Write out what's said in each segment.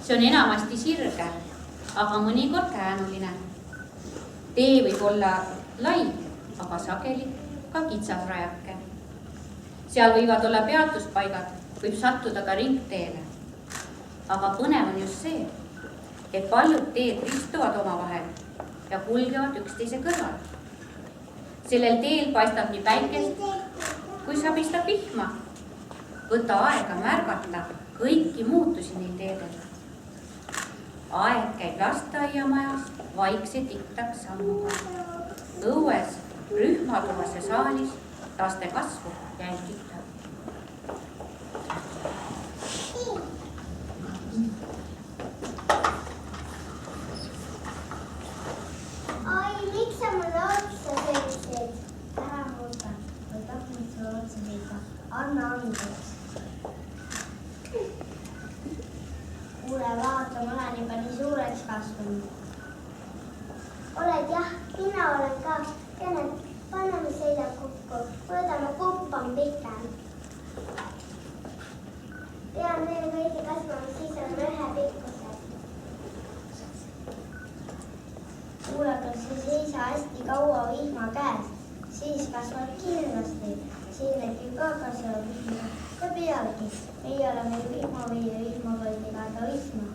See on enamasti sirge, aga mõnikord käänuline. Tee võib olla lai, aga sageli ka kitsasrajake. Seal võivad olla peatuspaigad, võib sattuda ka ringteele. Aga põnev on just see, et paljud teed ristuvad omavahel ja kulgevad üksteise kõrval. Sellel teel paistab nii päikest, kui sabistab vihma. Võta aega märgata kõiki muutusi neil teedel. Aeg käib lasteaiamajas vaikse tiktak sammuga. Õues rühmatuvas ja saalis laste kasvu jälgitab. Ai, miks sa mulle otsa selliseid? Ära muuta, ma tahtnud sulle otsa seita. Anna andeks. Kuule, vaata, ma olen juba nii suureks kasvanud. Oled jah, mina olen ka. Kenet, paneme selja kokku. Võidame kupp on pikem. Pean veel veidi kasvama, siis on ühe pikkused. Kuule, kas sa seisa hästi kaua vihma käes? Siis kasvad kindlasti. Siin tekib ka kasvab vihma. Ja pealegi, meie oleme vihma või vihmavõidiga ka vihma.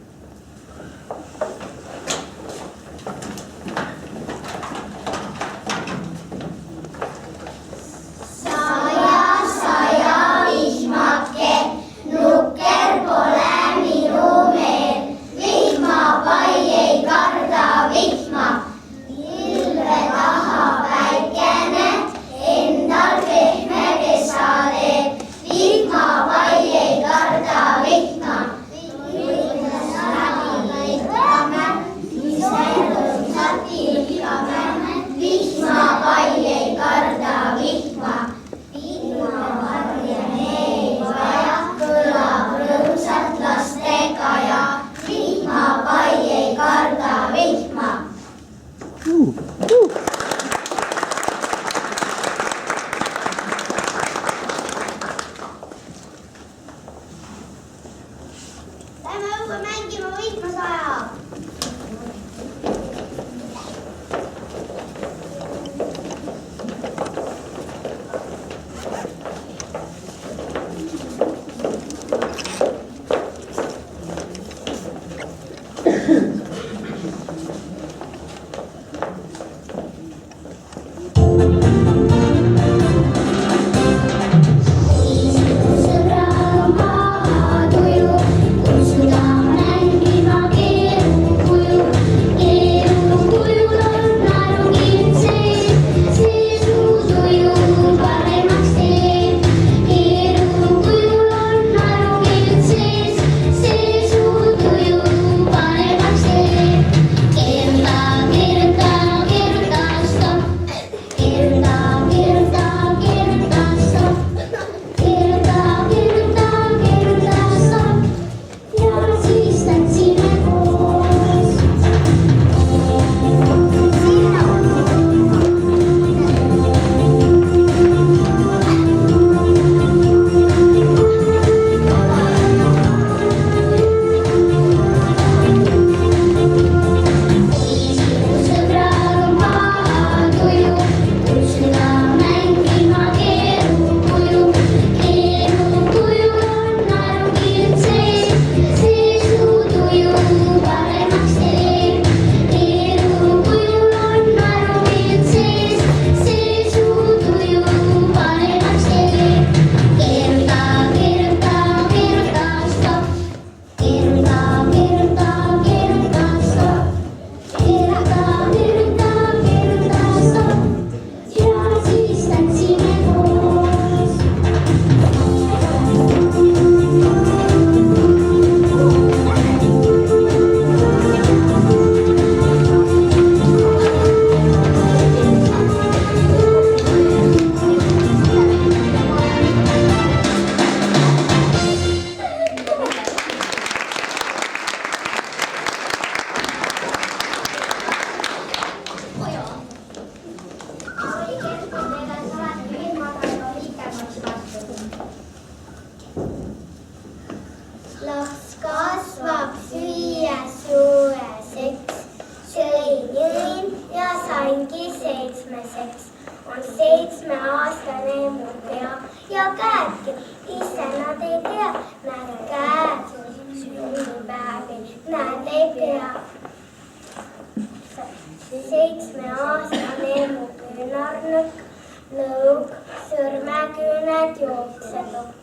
tänaseks on 7-aastane mu pea ja käedki ise nad ei tea, näed käed, sünnipäevi, näed ei pea. 7-aastane mu küünarnukk, lõug, sõrmeküüned jooksetokk.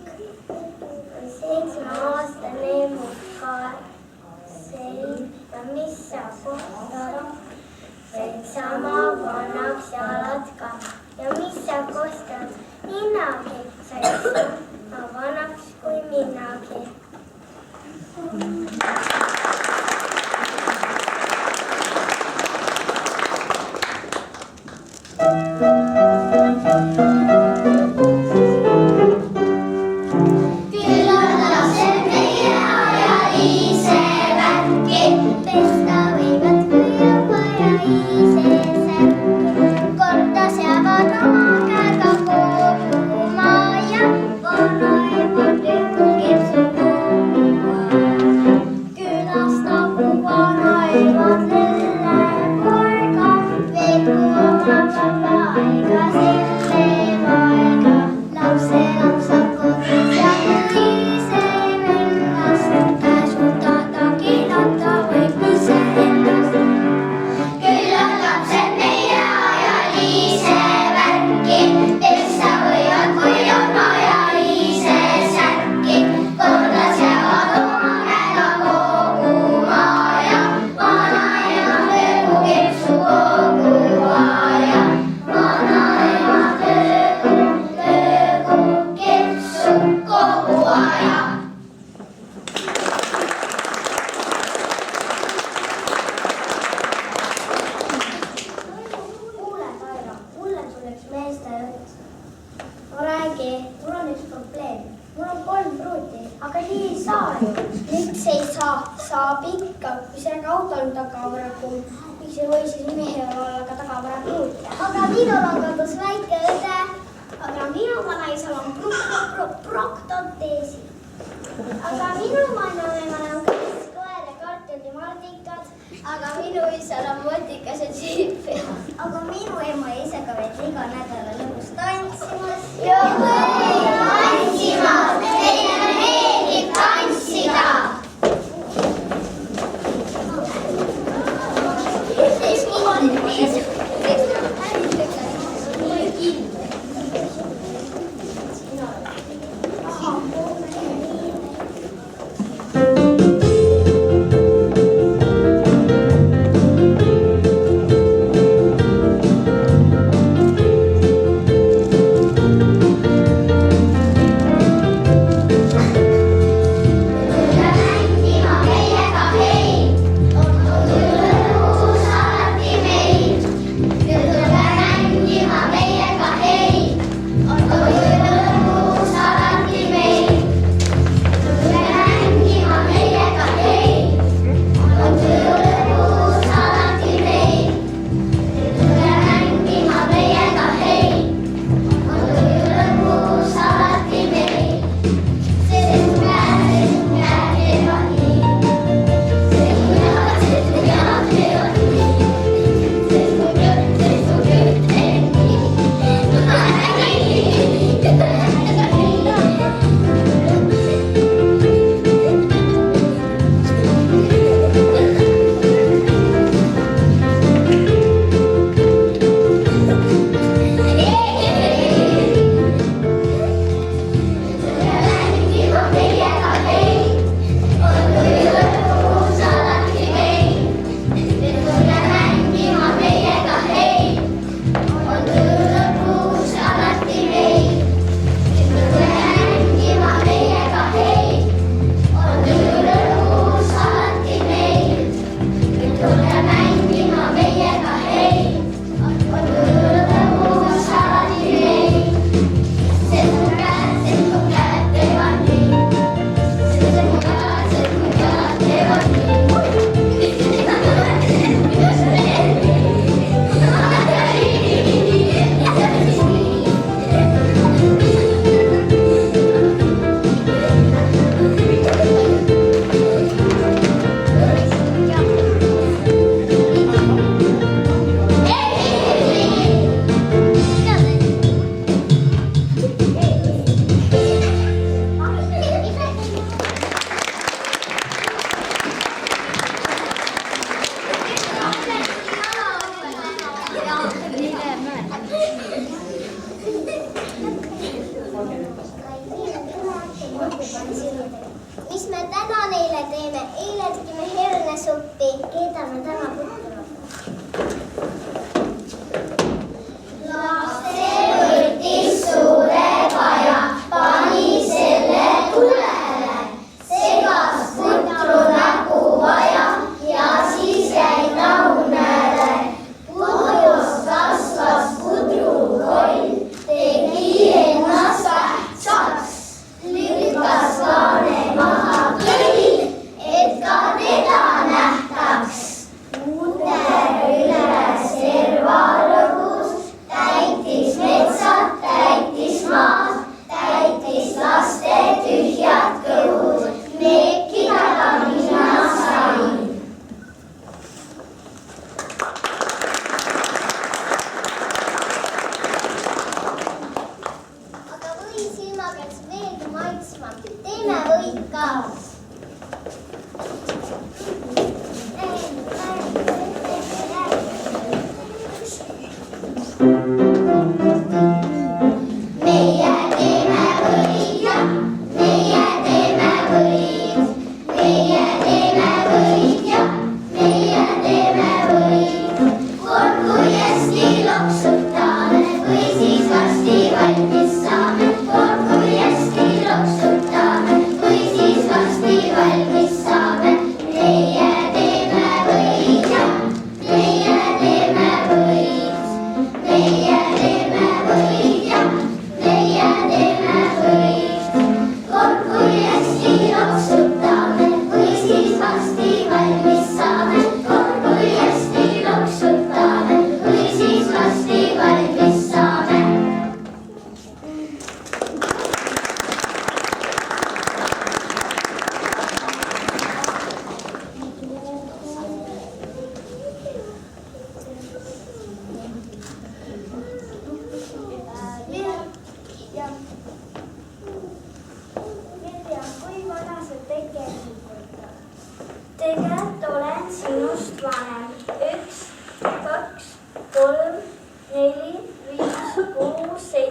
7-aastane mu kaar, sein ja mis sa kohta, seitsama pannaks jalad ka ja mis sa kostad, ninagi, sa ei saa vanaks kui minnagi. Saab ikka, kui see auto on tagavarakuul, miks ei või siis mehel olla ka tagavarakuul. Aga minul on kodus väike õde, aga minu vanaisal on proktoteesi. Aga minu vanaemal on kõis, koer ja kartul ja mardikad, aga minu isal on motikas ja džiip. Aga minu ema ja isaga veed iga nädala lõpus tantsimas. Tantsimas, teile meeldib tantsida. Mängima meiega hei.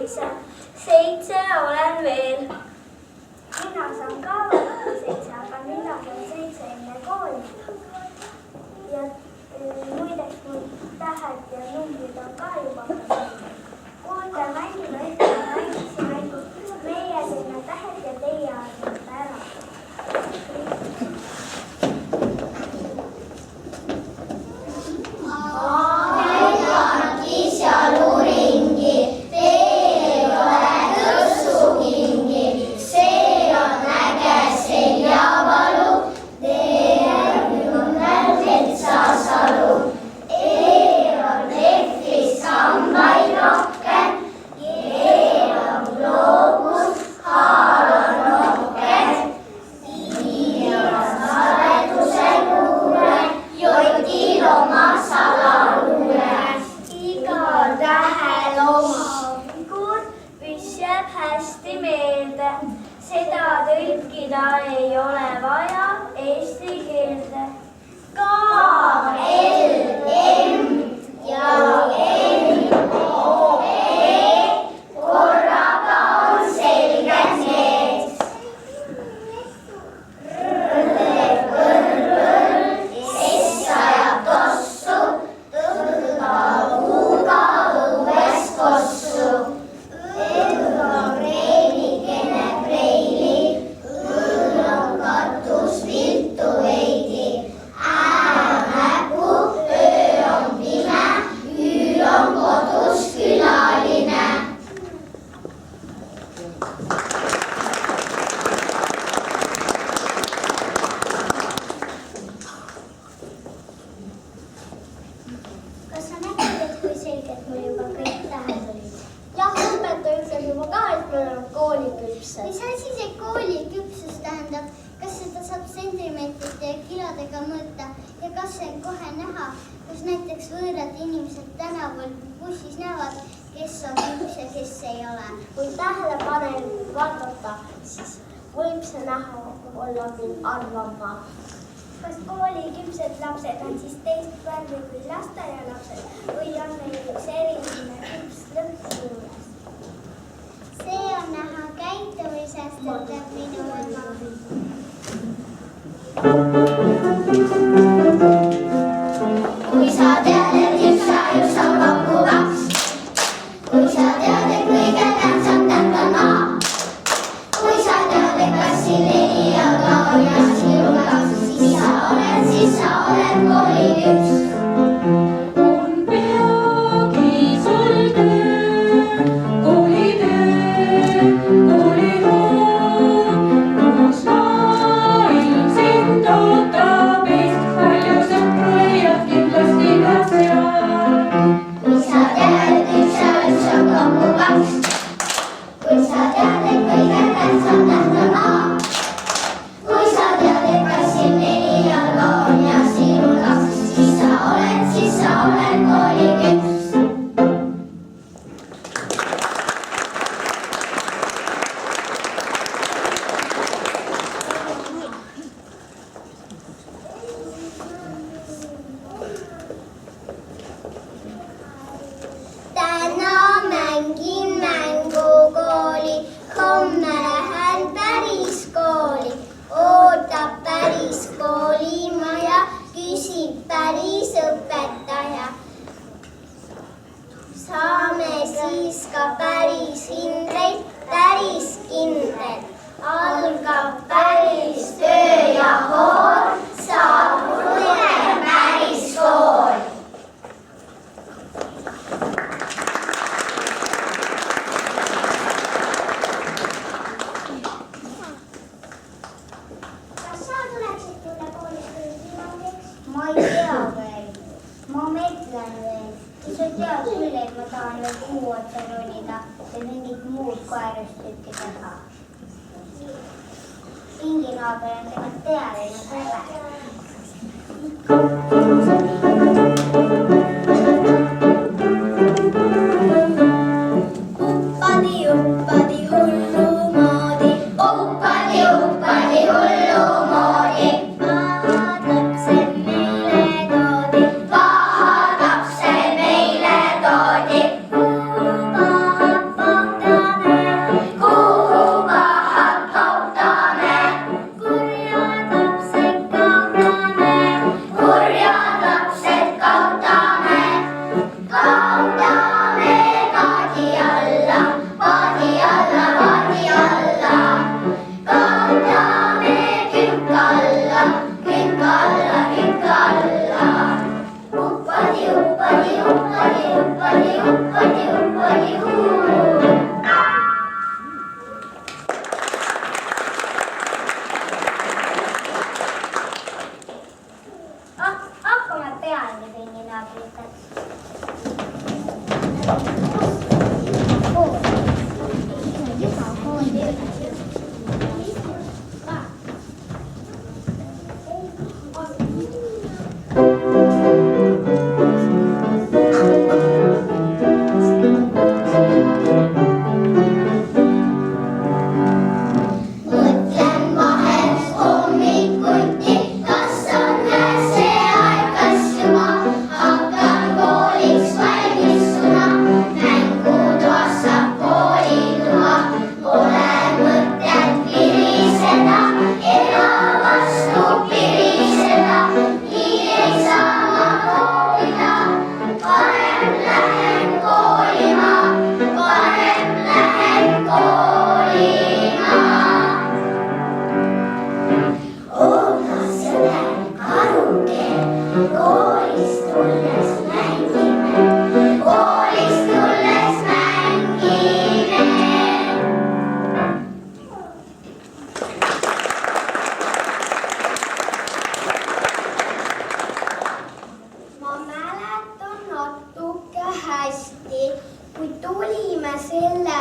7, 7 olen veel. Mina saan ka varsti 7, aga millal on 7 enne kooli? Ja muideks mul tähed ja numbrid on ka juba selge. Kuulge, mängime ühte, mängisime ainult meie teeme tähed ja teie arvate ära. Seda tõlkida ei ole vaja eesti keelde. K, L, M ja N, O, E korraga on selged need. S ajab tossu, tõmbab U-ga õues kossu. Kas sa nägid, et kui selgelt mul juba kõik tähed olid? Jah, õpetaja ütleb juba ka, et me oleme kooliküpsed. Mis asi see kooliküpsus tähendab? Kas seda saab sentimeetrite ja kilodega mõõta ja kas see on kohe näha, kus näiteks võõrad inimesed tänaval bussis näevad, kes on küps ja kes ei ole? Kui tähelepanelikult vaadata, siis võib see näha olla küll arvama. Kas kooliküpsed lapsed on siis teist värvi kui lasteaialapsed või on neil üks eriline küps lõpp juures? See on näha käitumisest, ütleb minu ema. Kui sa tead, et üks ja üks on kokku 2. Kui sa tead, et kõige tähtsam täht on A. Kui sa tead, et klassil 4 ja ka on ja sinu 2. Siis sa oled kooliküps. On peagi sul töö, koolitöö, koolikool, kus maailm sind ootab ees, palju sõpru leiad kindlasti ka seal. Kui sa tead, et üks ja üks on kokku 2. Kui sa tead, et kõige tähtsam täht on A. Kui sa tead, et klassil 4 ja ka on ja sinu 2. Siis sa oled kooliküps. Täna mängin mängukooli, homme lähen päris kooli. Ootab päris koolimaja, küsib päris õpetaja. Saame siis ka päris hindeid, päris kindel. Algab päris töö ja hool, saab põnev päris kool. Kas sa tuleksid tulla koolist õigimaks? Ma ei tea veel. Ma mõtlen veel. Sa tead küll, et ma tahan veel kuu otsa ronida ja mingit muud koerustükki teha. Pinginaaber on tegelikult pealine sõber. Uppadi hullumoodi. Uppadi hullumoodi. Vahatapsel meile toodi. Vahatapsel meile toodi. Paha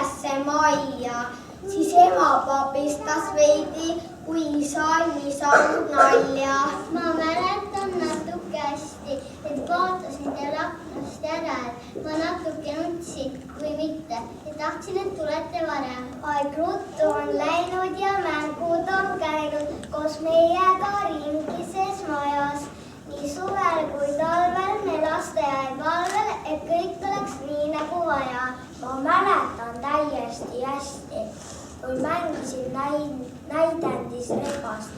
ülesse majja, siis ema papistas veidi, kui isa ei saanud nalja. Ma mäletan natuke hästi, et vaatasin teil aknast järel. Ma natuke nutsin või mitte ja tahtsin, et tulete varem. Aeg ruttu on läinud ja mängud on käinud koos meiega ringises majas. Nii suvel kui talvel me lasteaed valvel, et kõik oleks nii nagu vaja. Ma mäletan täiesti hästi, kui mängisin näidendis rebast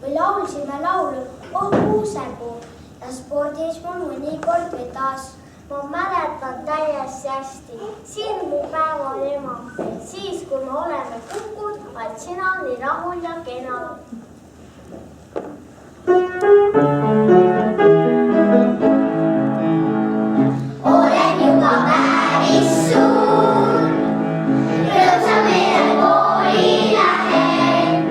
või laulsime laulu Oh kuusekuu ja spordis mul mõnikord vedas. Ma mäletan täiesti hästi, sirgupäeval ema, siis kui me oleme kukud, vaid sina nii rahul ja kena. Olen juba päris suur, rõõmsa meelel kooli lähen,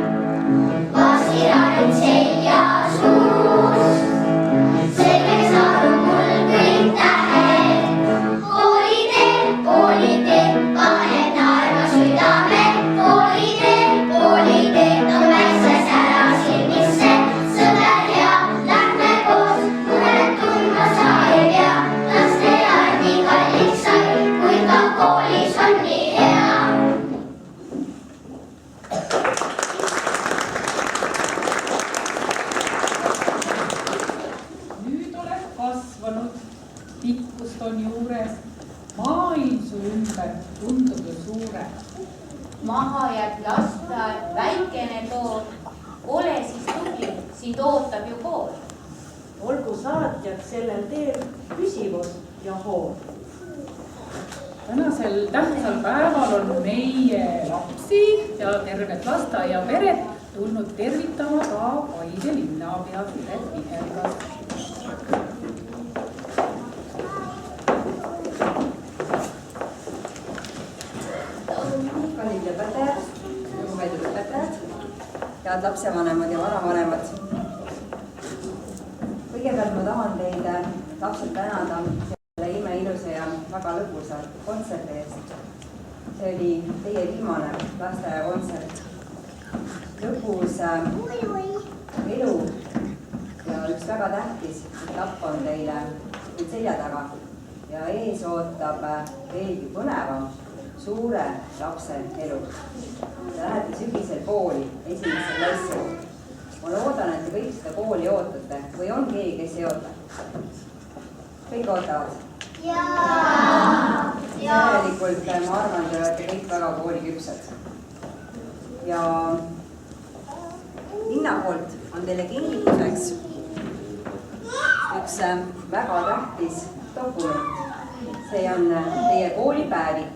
vastiranud seia suus, selgeks saanud mul kõik tähed. Koolitee, paneb naerma südame, koolitee, on väikses ära silmisse, sõber ja lähme koos, muret tundma sa ei pea, lasteaed nii kalliks sai, kui ka koolis on nii hea. Nüüd oled kasvanud, pikkust on juures, maailm su ümber tundub ju suure. Maha jääb lasteaed, väikene tool. Ole siis tubli, sind ootab ju kool. Olgu saatjaks sellel teel püsivus ja hool. Tänasel tähtsal päeval on meie lapsi ja tervet lasteaiaperet tulnud tervitama ka Paide linnapea Piret Vihergas. Kallid õpetajad, lugupeetud õpetajad, head lapsevanemad ja vanavanemad. Kõigepealt ma tahan teid lapsed tänada selle imeilusa ja väga lõbusa kontserdi eest. See oli teie viimane lasteaiakontsert. Lõpus elu ja üks väga tähtis etapp on teile nüüd selja taga ja ees ootab veelgi põnevam suure lapse elu. Te lähete sügisel kooli, esimesse klassi. Ma loodan, et te kõik seda kooli ootate või on keegi, kes ei oota? Kõik ootavad? Jaa! Järelikult ma arvan, te olete kõik väga kooliküpsed. Ja linna poolt on teile kingituseks üks väga tähtis dokument. See on teie koolipäevik.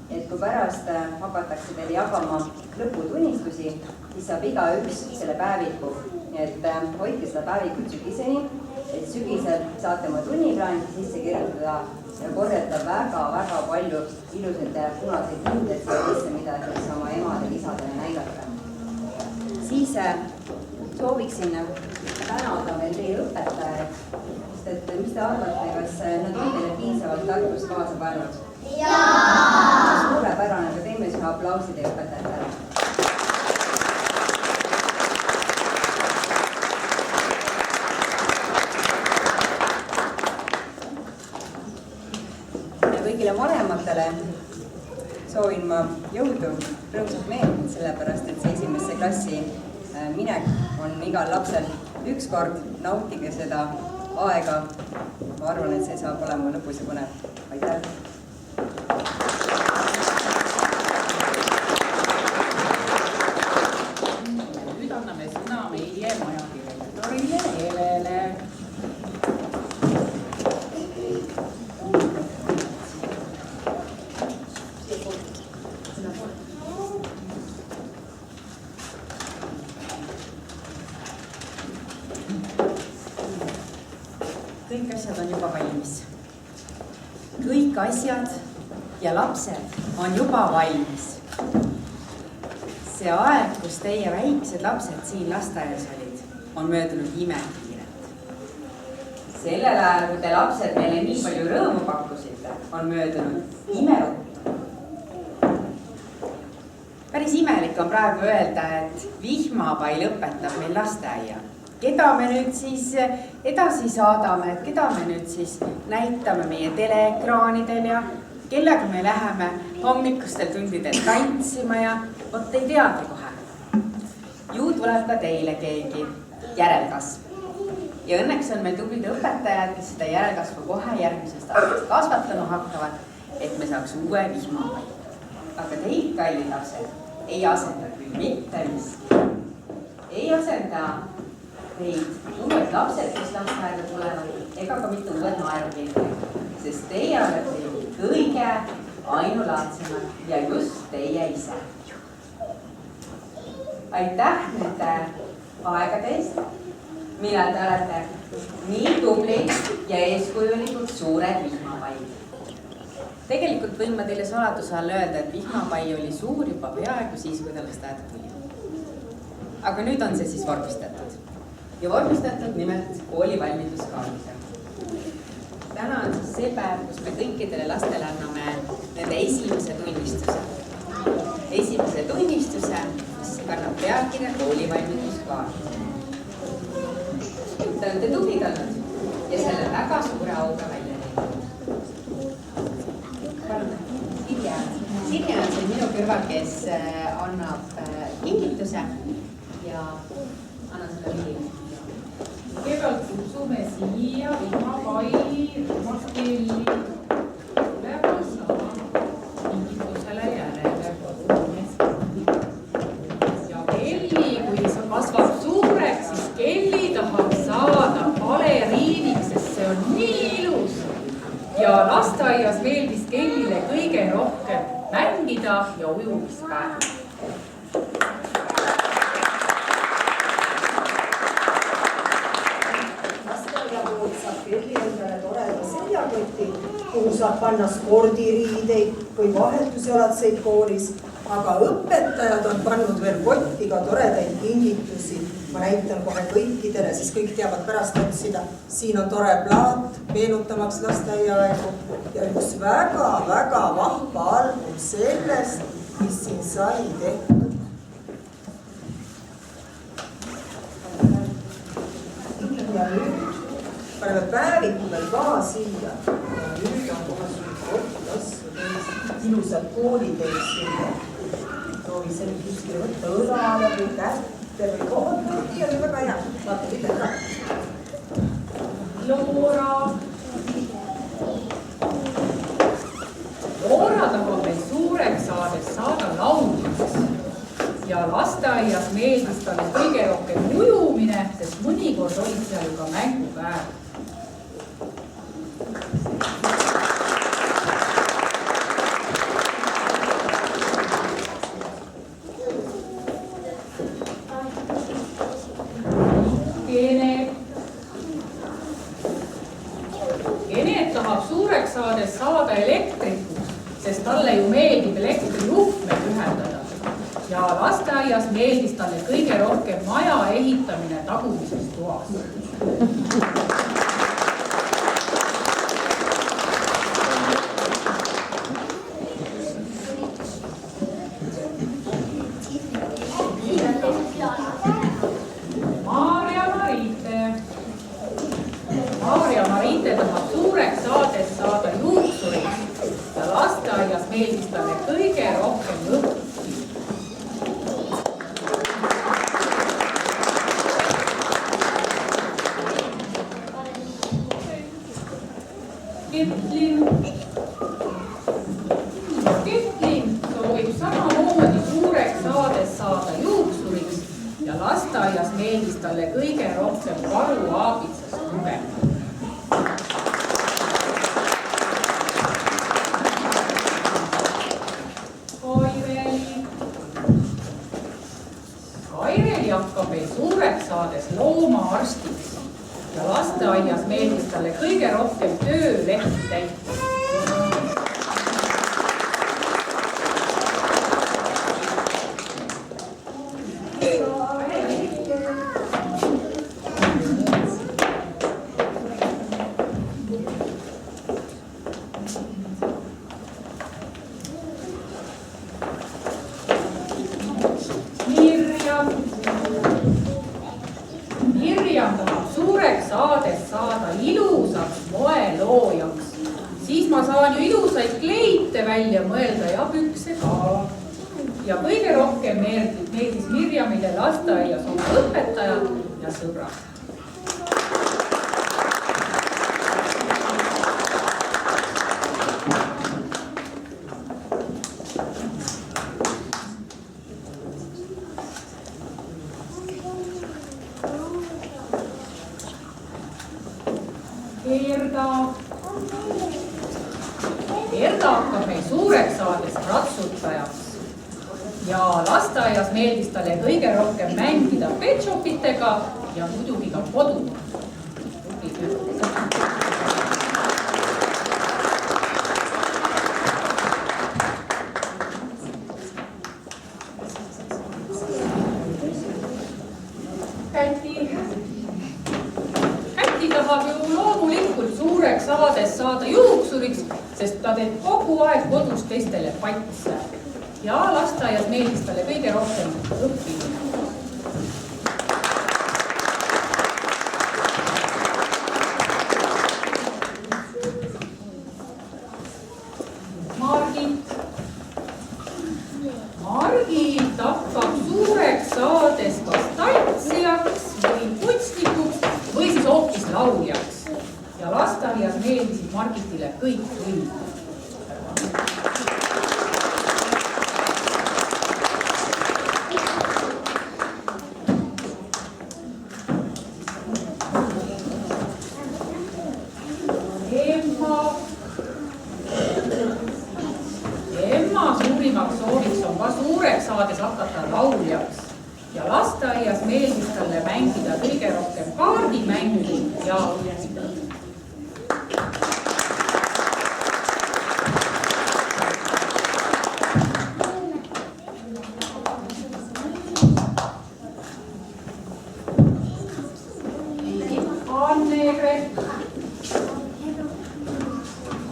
Et kui pärast hakatakse teile jagama lõputunnistusi, siis saab igaüks selle päeviku. Nii et hoidke seda päevikut sügiseni, et sügisel saate oma tunniplaani sisse kirjutada ja korjata väga palju ilusaid punaseid hindeid sisse, mida siis oma emadele, isadele näidata. Siis sooviksin tänada veel teie õpetajaid, sest et mis te arvate, kas nad on teile piisavalt tarkust kaasa pannud? Jaa! Suurepärane, aga teeme ühe aplausi teie õpetajatele. Ja kõigile vanematele soovin ma jõudu, rõõmsat meelt, sellepärast et see esimesse klassi minek on igal lapsel üks kord. Nautige seda aega. Ma arvan, et see saab olema lõpus ja põnev. Aitäh! Nüüd anname sõna meie majadirektorile Helele. Kõik asjad on juba valmis. Kõik asjad ja lapsed on juba valmis. See aeg, kus teie väiksed lapsed siin lasteaias olid, on möödunud imekiirelt. Sellel ajal, kui te lapsed meile nii palju rõõmu pakkusite, on möödunud imeruttu. päris imelik on praegu öelda, et vihmapai lõpetab meil lasteaia. Keda me nüüd siis edasi saadame, et keda me nüüd siis näitame meie teleekraanidel ja kellega me läheme hommikustel tundidel tantsima ja vot ei teagi kohe. Ju tuleb ka teile keegi järelkasv. Ja õnneks on meil tublid õpetajad, kes seda järelkasvu kohe järgmisest aastast kasvatama hakkavad, et me saaks uue vihmapai. Aga teid, kallid lapsed, ei asenda küll mitte miski. Ei asenda teid uued lapsed, kes lasteaeda tulevad, ega ka mitte uued naerukindlad, sest teie olete ju kõige ainulaadsemad ja just teie ise. Aitäh nende aegade eest, millal te olete nii tublid ja eeskujulikud suured vihmapaid. Tegelikult võin ma teile saladuse all öelda, et vihmapai oli suur juba peaaegu siis, kui ta lasteaeda tuli. Aga nüüd on see siis vormistatud. Ja vormistatud nimelt koolivalmiduskaardile. Täna on siis see päev, kus me kõikidele lastele anname nende esimese tunnistuse. Esimese tunnistuse, mis kannab pealkirja koolivalmiduskaart. Te olete tublid olnud ja selle väga suure auga välja teinud. Sirje on siin minu kõrval, kes annab kingituse ja annan seda Vilile. Kõigepealt kutsume siia vihmapai, rühmaskelli, kingitusele järele. Ja Kelli, kui see kasvab suureks, siis Kelli tahab saada baleriiniks, sest see on nii ilus. Ja lasteaias meeldis Kellile kõige rohkem mängida ja ujumispäev. Lasteaiapood saab Kelli endale toreda seljakoti, kuhu saab panna spordiriideid või vahetusjalatseid koolis, aga õpetajad on pannud veel kotti ka toredaid kingitusi. Ma näitan kohe kõikidele, siis kõik teavad pärast otsida. Siin on tore plaat, meenutamaks lasteaiaaegu ja üks väga-väga vahva album sellest, mis siin sai tehtud. Ja nüüd paneme päeviku veel ka siia. Ja nüüd on kohe sul ilusad kooliteed siia. Proovi selle kuskile võtta õlale või kätte või kohta. Nii oli väga hea. Vaata mida ka. Loora tahab meil suureks saades saada laulmiseks. Ja lasteaias meeldis talle kõige rohkem ujumine, sest mõnikord olid seal ju ka mängupäev. Genet tahab suureks saades saada elektrikuks, sest talle ju meeldib elektrijuhtmeid ühendada. Ja lasteaias meeldis talle kõige rohkem maja ehitamine tagumises toas. Maarja-Mariite tahab suureks saades saada juuksuriks ja lasteaias meeldis talle kõige rohkem õhtusi. Ketlin soovib samamoodi suureks saades saada juuksuriks ja lasteaias meeldis talle kõige rohkem karuaabitsast lugema. Kaireli hakkab meil suureks saades loomaarstiks ja lasteaias meeldis talle kõige rohkem töölehti täita. Mirjam tahab suureks saades saada ilusaks moeloojaks. Siis ma saan ju ilusaid kleite välja mõelda ja pükse ka. Ja kõige rohkem meeldis Mirjamile lasteaias oma õpetajad ja sõbrad. Gerda hakkab meil suureks saades ratsutajaks ja lasteaias meeldis talle kõige rohkem mängida petšopitega ja muidugi ka kodumaal. Käti tahab ju loomulikult suureks saades saada juuksuriks, sest ta teeb kogu aeg kodus teistele patse ja lasteaias meeldis talle kõige rohkem õppimine. Margit hakkab suureks saades kas tantsijaks või kunstnikuks või siis hoopis lauljaks ja lasteaias meeldisid Margitile kõik tunnid. Emma suurimaks sooviks on ka suureks saades hakata lauljaks ja lasteaias meeldis talle mängida kõige rohkem kaardimängu ja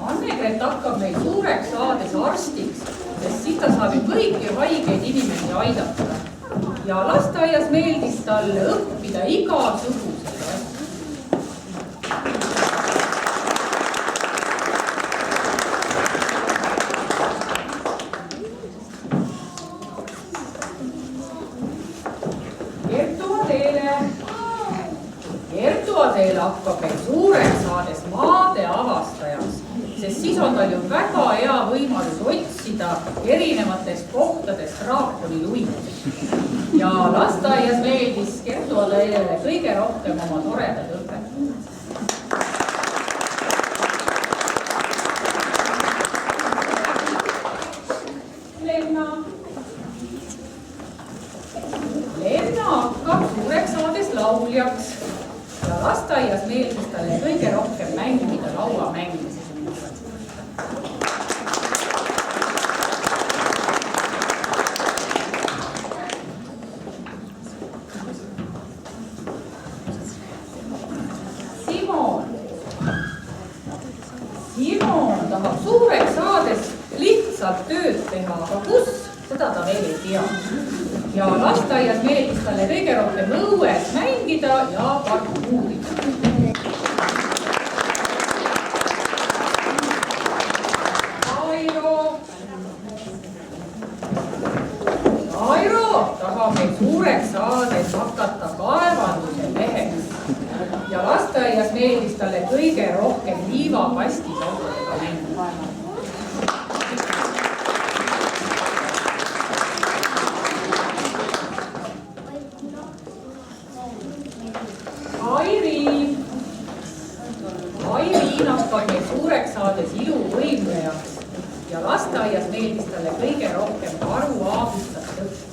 Annegret hakkab meil suureks saades arstiks, sest siis ta saab ju kõiki haigeid inimesi aidata. Ja lasteaias meeldis talle õppida igasuguseid asju. Kertu Adeele hakkab meil suureks saades maade avastajaks, sest siis on tal ju väga hea võimalus otsida erinevatest kohtadest draakoniluid. Ja lasteaias meeldis Kertu Adeelele kõige rohkem oma toredad õpetajad. Lenna hakkab suureks saades lauljaks ja lasteaias meeldis talle kõige rohkem mängida lauamänge. Simon tahab suureks saades lihtsalt tööd teha, aga kus, seda ta veel ei tea. Ja lasteaias meeldis talle kõige rohkem õues mängida ja parkuurida. Airo tahab meil suureks saades hakata kaevanduse meheks ja lasteaias meeldis talle kõige rohkem liivakastis autodega mängida. Airiin hakkab meil suureks saades iluvõimlejaks ja lasteaias meeldis talle kõige rohkem karuaabistast õppida.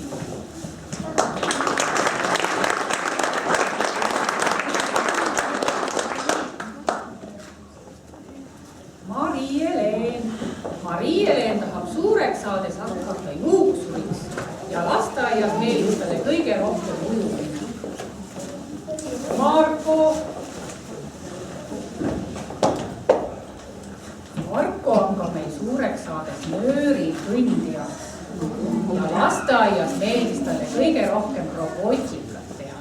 Marie-Helen tahab suureks saades hakata juuksuriks ja lasteaias meeldis talle kõige rohkem ujumine. Marko hakkab meil suureks saades nööri kõndijaks ja lasteaias meeldis talle kõige rohkem robotikat teha.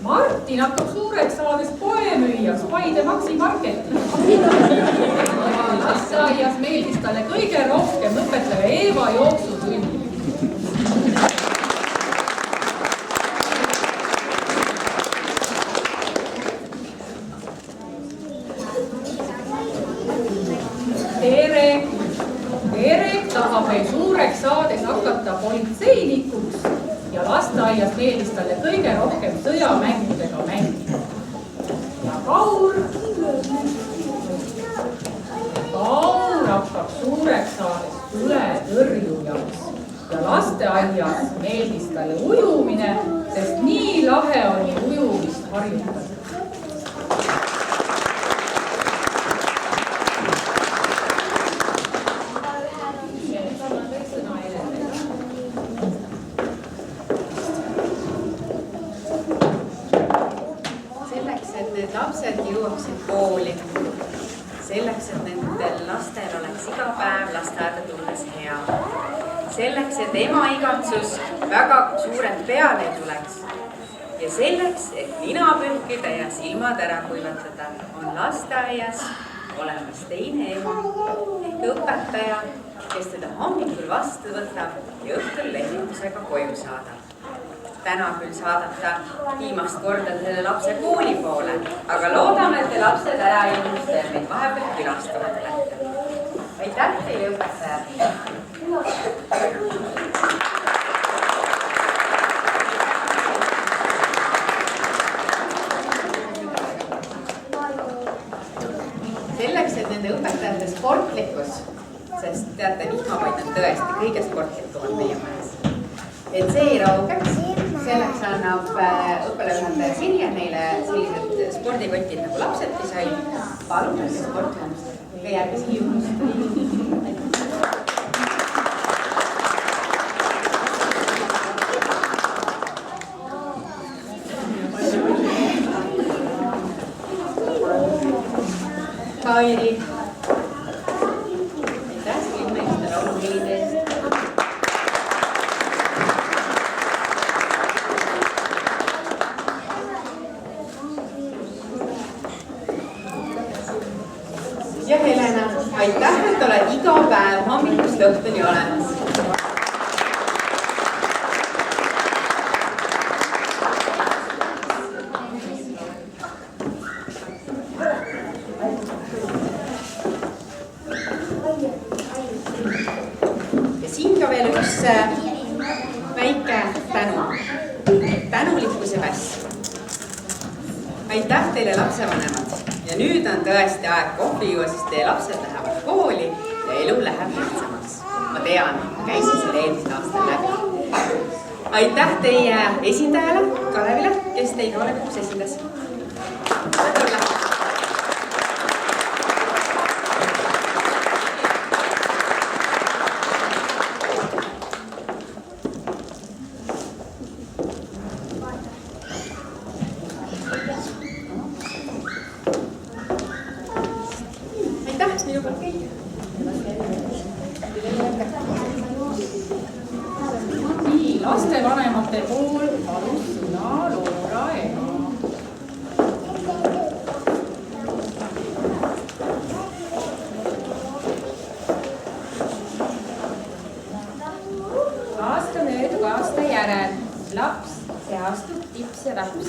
Martin hakkab suureks saades poemüüjaks Paide Maxi Marketis. Lasteaias meeldis talle kõige rohkem õpetaja Eeva jooksutund. Erek tahab veel suureks saades hakata politseinikuks ja lasteaias meeldis talle kõige rohkem sõjamängudega mängida. Ja Kaur hakkab suureks saades tuletõrjujaks ja lasteaias meeldis talle ujumine, sest nii lahe oli ujumist harjutada. Lapsed jõuaksid kooli, selleks, et nendel lastel oleks iga päev lasteaeda tulles hea. Selleks, et ema igatsus väga suurelt peale ei tuleks. Ja selleks, et nina pühkida ja silmad ära kuivatada, on lasteaias olemas teine ema ehk õpetaja, kes teda hommikul vastu võtab ja õhtul lehvitusega koju saadab. Täna küll saadab ta viimast korda selle lapse kooli poole, aga loodame, et te lapsed ära ei unusta ja meid vahepeal külastavad olete. Aitäh teile, õpetajad! Selleks, et nende õpetajate sportlikkus, sest teate, vihmapaid on tõesti kõige sportlikumad meie majas, et see ei raugeks, selleks annab õppejuhataja Sirje neile sellised spordikotid nagu lapsedki said. Palun ärge sportlemist ja järgmise juhust. Kairi. Aitäh silmeiste lauluhelide eest. Ja Helena, aitäh, et oled iga päev hommikust õhtuni olemas. Ja siin ka veel üks väike tänulikkuse päss. Aitäh teile lapsevanemad. Ja nüüd on tõesti aeg kohvi juua, sest teie lapsed lähevad kooli ja elu läheb lihtsamaks. Ma tean, käisin selle eelmisel aastal läbi. Aitäh teie esindajale, Kalevile, kes teid hoolekogus esindas. Lastevanemate pool palus sõna Loora ema. Aasta möödub aasta järel, laps seastub tips ja taps.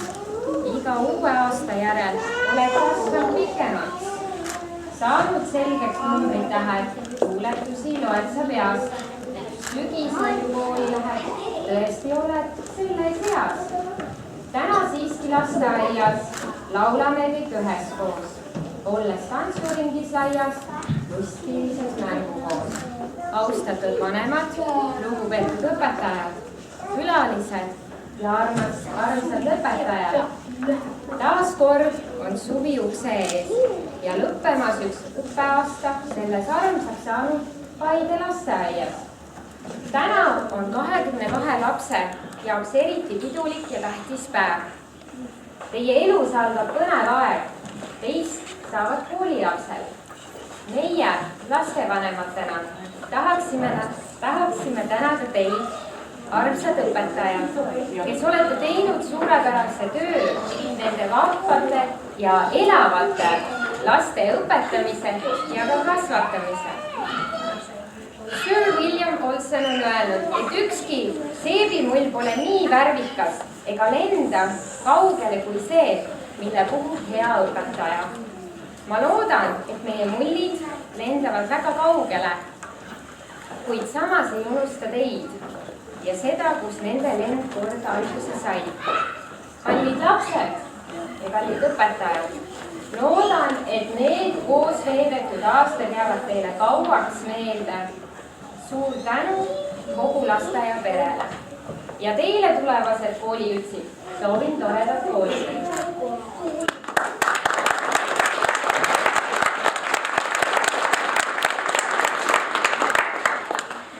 Iga uue aasta järel oled kasvanud pikemaks. Saanud selgeks numbrid tähed, kuuletusi loed sa peast. Sügisel kooli lähed, tõesti oled selles eas. Täna siiski lasteaias laulame kõik üheskoos, olles tantsuringis laias, lustilises mängukoos. Austatud vanemad, lugupeetud õpetajad, külalised ja armsad õpetajad. Taas kord on suvi ukse ees ja lõppemas üks õppeaasta selles armsaks saanud Paide lasteaias. Täna on 22 lapse jaoks eriti pidulik ja tähtis päev. Teie elus algab põnev aeg, teist saavad koolilapsed. Meie lastevanematena tahaksime tänada teid, armsad õpetajad, kes olete teinud suurepärase töö nende vahvate ja elavate laste õpetamisel ja ka kasvatamisel. Sir William Olsen on öelnud, et ükski seebimull pole nii värvikas ega lenda kaugele kui see, mille puhub hea õpetaja. Ma loodan, et meie mullid lendavad väga kaugele, kuid samas ei unusta teid ja seda, kus nende lend kord alguse sai. Kallid lapsed ja kallid õpetajad, loodan, et need koos veedetud aastad jäävad teile kauaks meelde. Suur tänu kogu lasteaia perele ja teile tulevased kooliütsid. Soovin toredat koolitööd.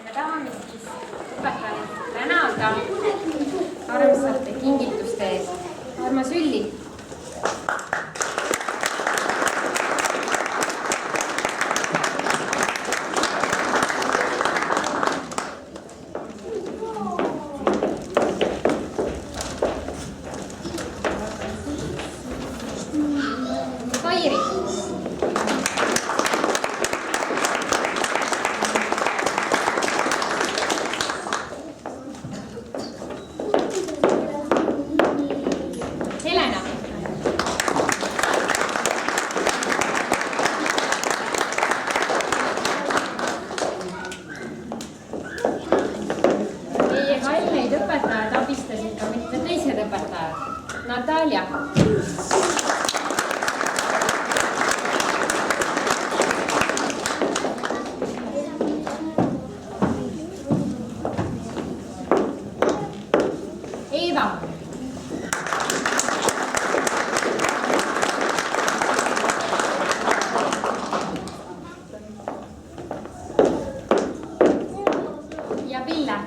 Me tahame siis õpetajat tänada armsate kingituste eest. Armas Ülli. Natalia. Eva. Ja Ville.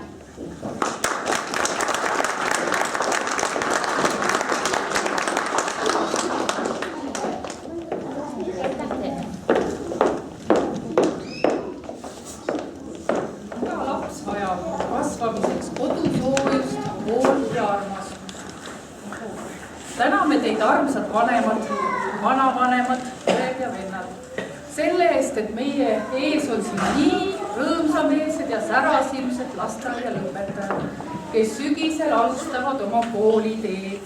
Täname teid, armsad vanemad, vanavanemad, õed ja vennad, selle eest, et meie ees on siin nii rõõmsameelsed ja särasilmsed lasteaialõpetajad, kes sügisel alustavad oma kooliteed.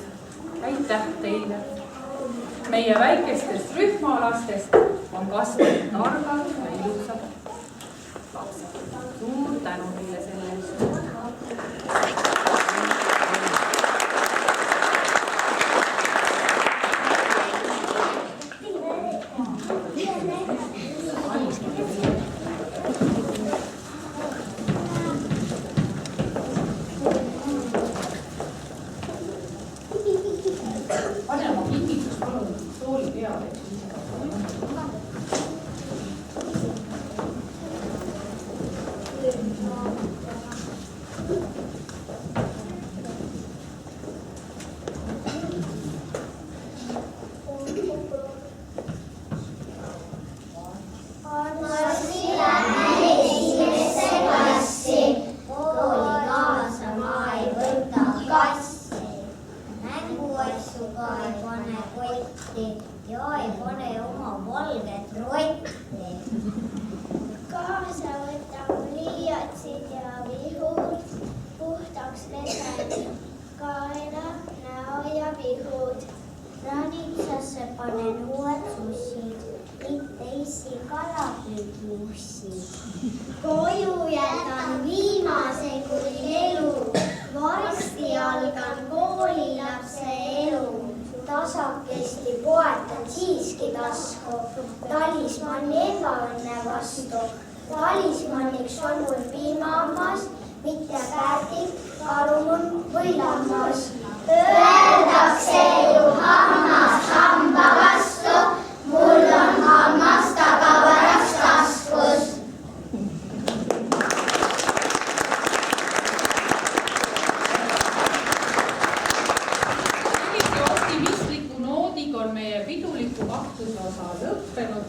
Aitäh teile! Meie väikestest rühmalastest on kasvanud targad ja ilusad lapsed. Suur tänu teile selle eest! Kaasa võtame pliiatsid ja vihud, puhtaks vesen, kaela, näo ja vihud. Ranitsasse panen uued sussid, teisi kalapüügiussid. Koju jätan viimase kui elu, varsti algan koolilapse elu. Tasakesti poetan siiski tasku, talismanni ebaõnne vastu. Talismanniks on mul piimahammas, mitte käätik, karumunn või lammas. Öeldakse ju hammas hamba vastu, mul on hammas tagavaras taskus. lõppenud